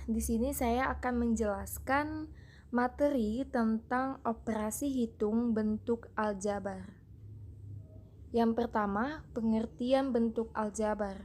Di sini saya akan menjelaskan materi tentang operasi hitung bentuk aljabar. Yang pertama, pengertian bentuk aljabar.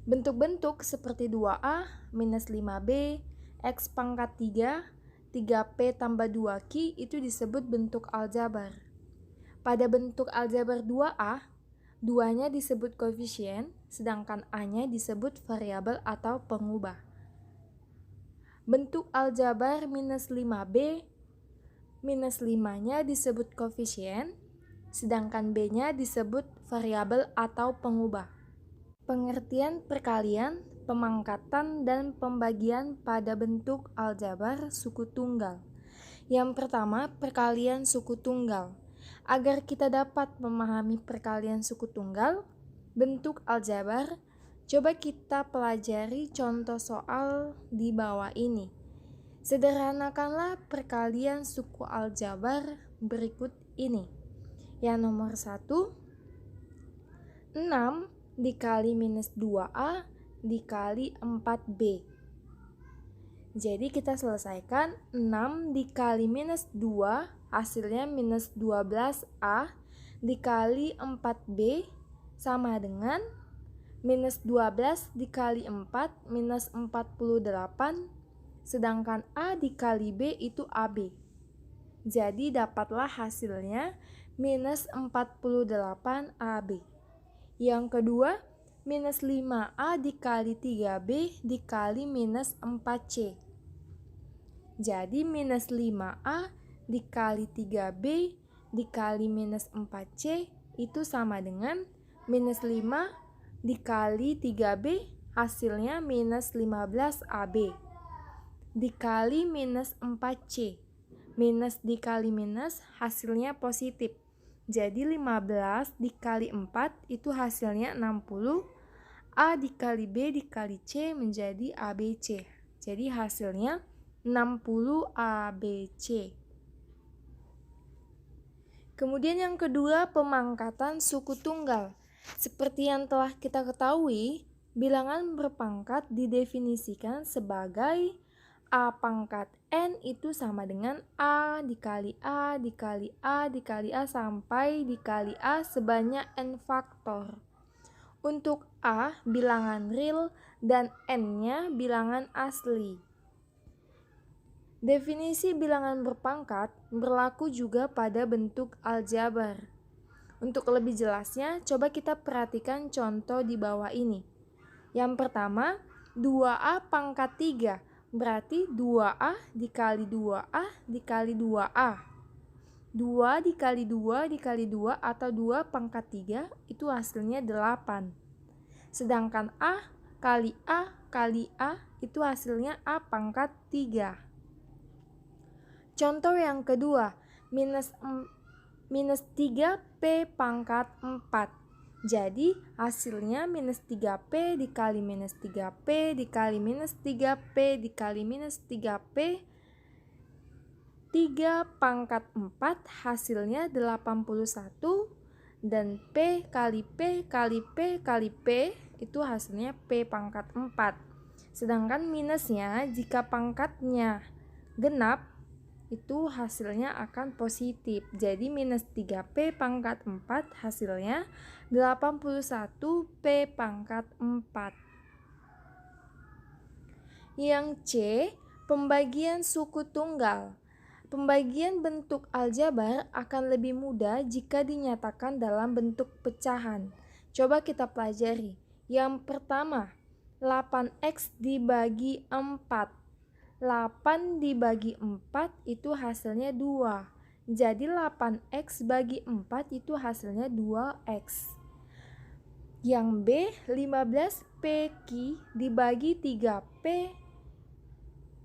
Bentuk-bentuk seperti 2A minus 5B, X pangkat 3, 3P tambah 2Q itu disebut bentuk aljabar. Pada bentuk aljabar 2A, 2-nya disebut koefisien, sedangkan A-nya disebut variabel atau pengubah. Bentuk aljabar minus 5B, minus 5-nya disebut koefisien, sedangkan B-nya disebut variabel atau pengubah. Pengertian perkalian, pemangkatan, dan pembagian pada bentuk aljabar suku tunggal. Yang pertama, perkalian suku tunggal. Agar kita dapat memahami perkalian suku tunggal, bentuk aljabar, coba kita pelajari contoh soal di bawah ini. Sederhanakanlah perkalian suku aljabar berikut ini. Yang nomor 1, 6 dikali minus 2A dikali 4B. Jadi kita selesaikan 6 dikali minus 2 hasilnya minus 12A dikali 4B sama dengan minus 12 dikali 4 minus 48, sedangkan A dikali B itu AB. Jadi dapatlah hasilnya minus 48 AB. Yang kedua, minus 5A dikali 3B dikali minus 4C. Jadi minus 5A dikali 3B dikali minus 4C itu sama dengan minus 5 dikali 3B hasilnya minus 15AB dikali minus 4C. Minus dikali minus hasilnya positif. Jadi 15 dikali 4 itu hasilnya 60. A dikali B dikali C menjadi ABC. Jadi hasilnya 60 ABC. Kemudian yang kedua, pemangkatan suku tunggal. Seperti yang telah kita ketahui, bilangan berpangkat didefinisikan sebagai A pangkat N itu sama dengan A dikali A dikali A dikali A sampai dikali A sebanyak N faktor. Untuk A bilangan real dan N-nya bilangan asli. Definisi bilangan berpangkat berlaku juga pada bentuk aljabar. Untuk lebih jelasnya, coba kita perhatikan contoh di bawah ini. Yang pertama, 2A pangkat 3, berarti 2A dikali 2A dikali 2A. 2 dikali 2 dikali 2 atau 2 pangkat 3 itu hasilnya 8. Sedangkan A kali A kali A itu hasilnya A pangkat 3. Contoh yang kedua, minus 3P pangkat 4. Jadi hasilnya minus 3P dikali minus 3P dikali minus 3P dikali minus 3P 3 pangkat 4 hasilnya 81 dan P kali P kali P kali P itu hasilnya P pangkat 4. Sedangkan minusnya jika pangkatnya genap itu hasilnya akan positif. Jadi minus 3P pangkat 4 hasilnya 81P pangkat 4. Yang C, pembagian suku tunggal. Pembagian bentuk aljabar akan lebih mudah jika dinyatakan dalam bentuk pecahan. Coba kita pelajari. Yang pertama, 8X dibagi 4. 8 dibagi 4 itu hasilnya 2. Jadi 8X bagi 4 itu hasilnya 2X. Yang B, 15PQ dibagi 3P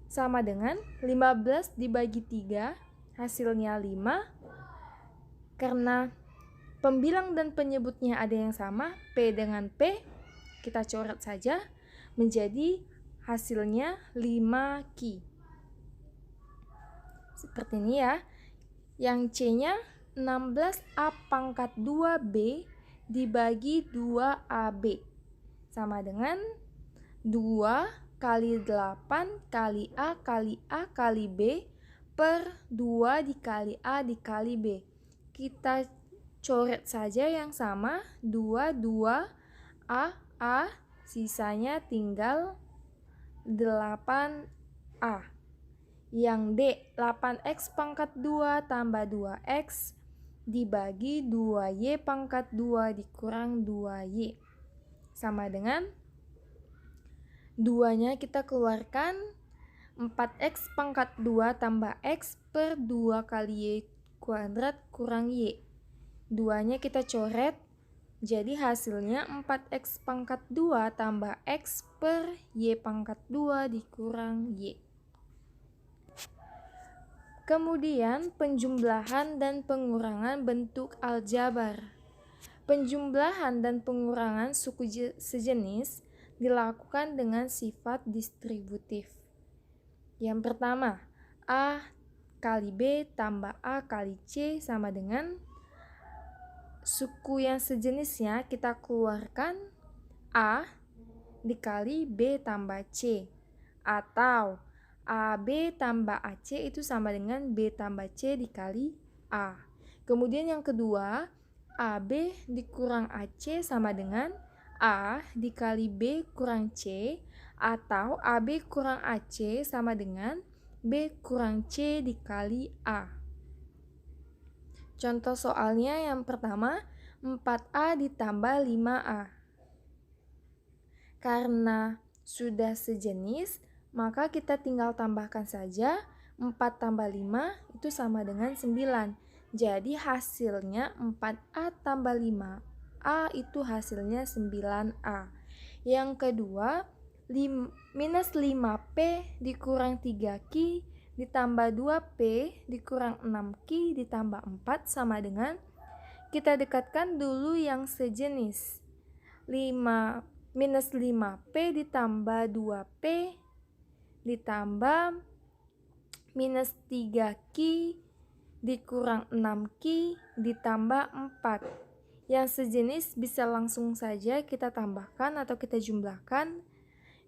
sama dengan 15 dibagi 3 hasilnya 5. Karena pembilang dan penyebutnya ada yang sama, P dengan P, kita coret saja menjadi hasilnya 5Q. Seperti ini ya. Yang C-nya 16A pangkat 2B dibagi 2AB sama dengan 2 kali 8 kali A kali A kali B per 2 dikali A dikali B. Kita coret saja yang sama, 2, 2, A, sisanya tinggal 8A. Yang D, 8X pangkat 2 tambah 2X dibagi 2Y pangkat 2 dikurang 2Y. Sama dengan 2-nya kita keluarkan, 4X pangkat 2 tambah X per 2 kali Y kuadrat kurang Y. 2-nya kita coret, jadi hasilnya 4X pangkat 2 tambah X per Y pangkat 2 dikurang Y. Kemudian penjumlahan dan pengurangan bentuk aljabar. Penjumlahan dan pengurangan suku sejenis dilakukan dengan sifat distributif. Yang pertama, A kali B tambah A kali C sama dengan suku yang sejenisnya kita keluarkan A dikali B tambah C, atau AB tambah AC itu sama dengan B tambah C dikali A. Kemudian yang kedua, AB dikurang AC sama dengan A dikali B kurang C, atau AB kurang AC sama dengan B kurang C dikali A. Contoh soalnya yang pertama, 4A ditambah 5A. Karena sudah sejenis, maka kita tinggal tambahkan saja 4 tambah 5 itu sama dengan 9. Jadi hasilnya 4A tambah 5A itu hasilnya 9A. Yang kedua, minus 5P dikurang 3Q ditambah 2P dikurang 6Q ditambah 4 sama dengan, kita dekatkan dulu yang sejenis. Minus 5P ditambah 2P ditambah minus 3Q dikurang 6Q ditambah 4. Yang sejenis bisa langsung saja kita tambahkan atau kita jumlahkan.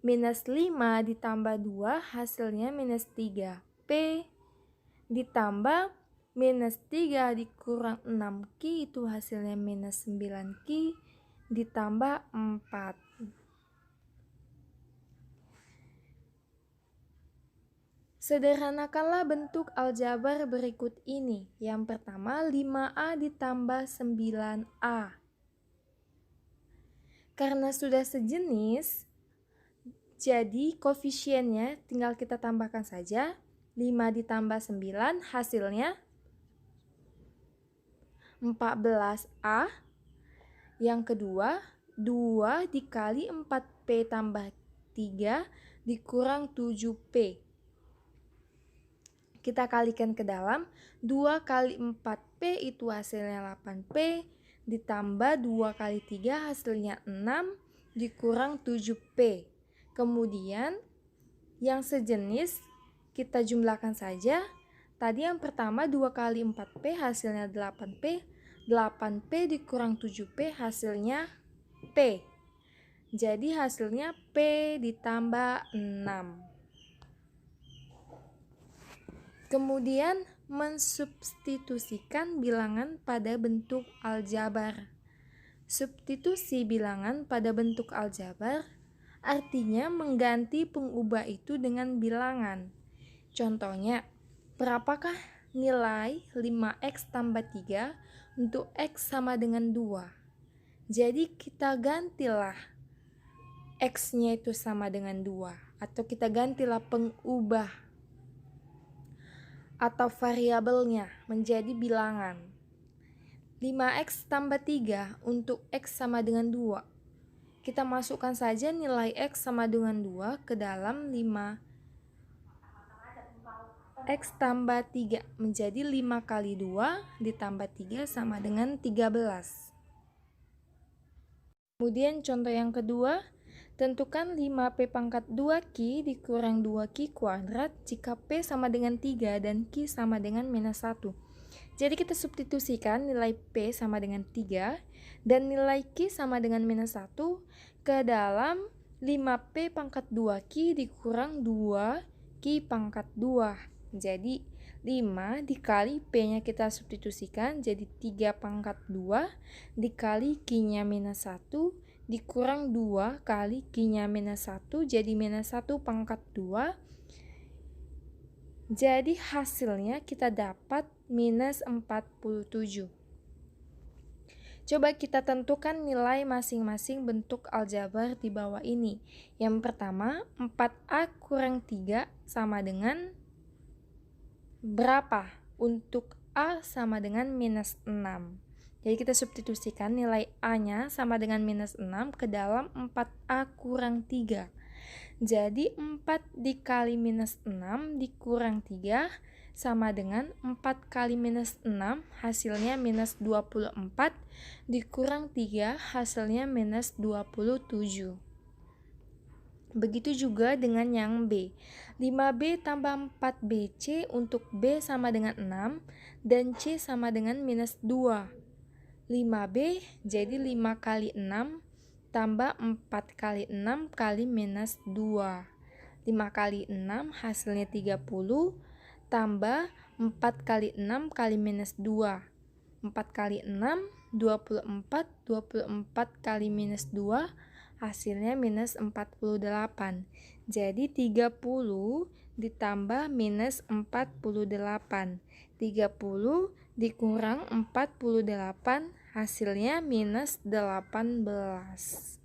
Minus 5 ditambah 2 hasilnya minus 3P ditambah minus 3 dikurang 6Q itu hasilnya minus 9Q ditambah 4. Sederhanakanlah bentuk aljabar berikut ini. Yang pertama, 5A ditambah 9A. Karena sudah sejenis, jadi koefisiennya tinggal kita tambahkan saja. 5 ditambah 9 hasilnya 14A. Yang kedua, 2 dikali 4P tambah 3 dikurang 7P. Kita kalikan ke dalam, 2 kali 4P itu hasilnya 8P, ditambah 2 kali 3 hasilnya 6, dikurang 7P. Kemudian, yang sejenis kita jumlahkan saja. Tadi yang pertama 2 kali 4P hasilnya 8P, 8P dikurang 7P hasilnya P. Jadi hasilnya P ditambah 6. Kemudian mensubstitusikan bilangan pada bentuk aljabar. Substitusi bilangan pada bentuk aljabar artinya mengganti pengubah itu dengan bilangan. Contohnya, berapakah nilai 5X tambah 3 untuk X sama dengan 2? Jadi kita gantilah X-nya itu sama dengan 2, atau kita gantilah pengubah atau variabelnya menjadi bilangan. 5X tambah 3 untuk X sama dengan 2. Kita masukkan saja nilai X sama dengan 2 ke dalam 5X tambah 3 menjadi 5 kali 2 ditambah 3 sama dengan 13. Kemudian contoh yang kedua, tentukan 5P pangkat 2Q dikurang 2Q kuadrat jika P sama dengan 3 dan Q sama dengan minus 1. Jadi kita substitusikan nilai P sama dengan 3 dan nilai Q sama dengan minus 1 ke dalam 5P pangkat 2Q dikurang 2Q pangkat 2. Jadi 5 dikali P-nya kita substitusikan jadi 3 pangkat 2 dikali Q-nya minus 1 dikurang 2 kali Q-nya minus 1 jadi minus 1 pangkat 2. Jadi hasilnya kita dapat minus 47. Coba kita tentukan nilai masing-masing bentuk aljabar di bawah ini. Yang pertama, 4A kurang 3 sama dengan berapa? Untuk A sama dengan minus 6. Jadi kita substitusikan nilai A-nya sama dengan minus 6 ke dalam 4A kurang 3. Jadi 4 dikali minus 6 dikurang 3 sama dengan 4 kali minus 6 hasilnya minus 24 dikurang 3 hasilnya minus 27. Begitu juga dengan yang B. 5B tambah 4BC untuk B sama dengan 6 dan C sama dengan minus 2. 5B jadi 5 kali 6 tambah 4 kali 6 kali minus 2. 5 kali 6 hasilnya 30 tambah 4 kali 6 kali minus 2. 4 kali 6, 24. 24 kali minus 2 hasilnya minus 48. Jadi 30 ditambah minus 48. 30 dikurang 48 hasilnya minus 18.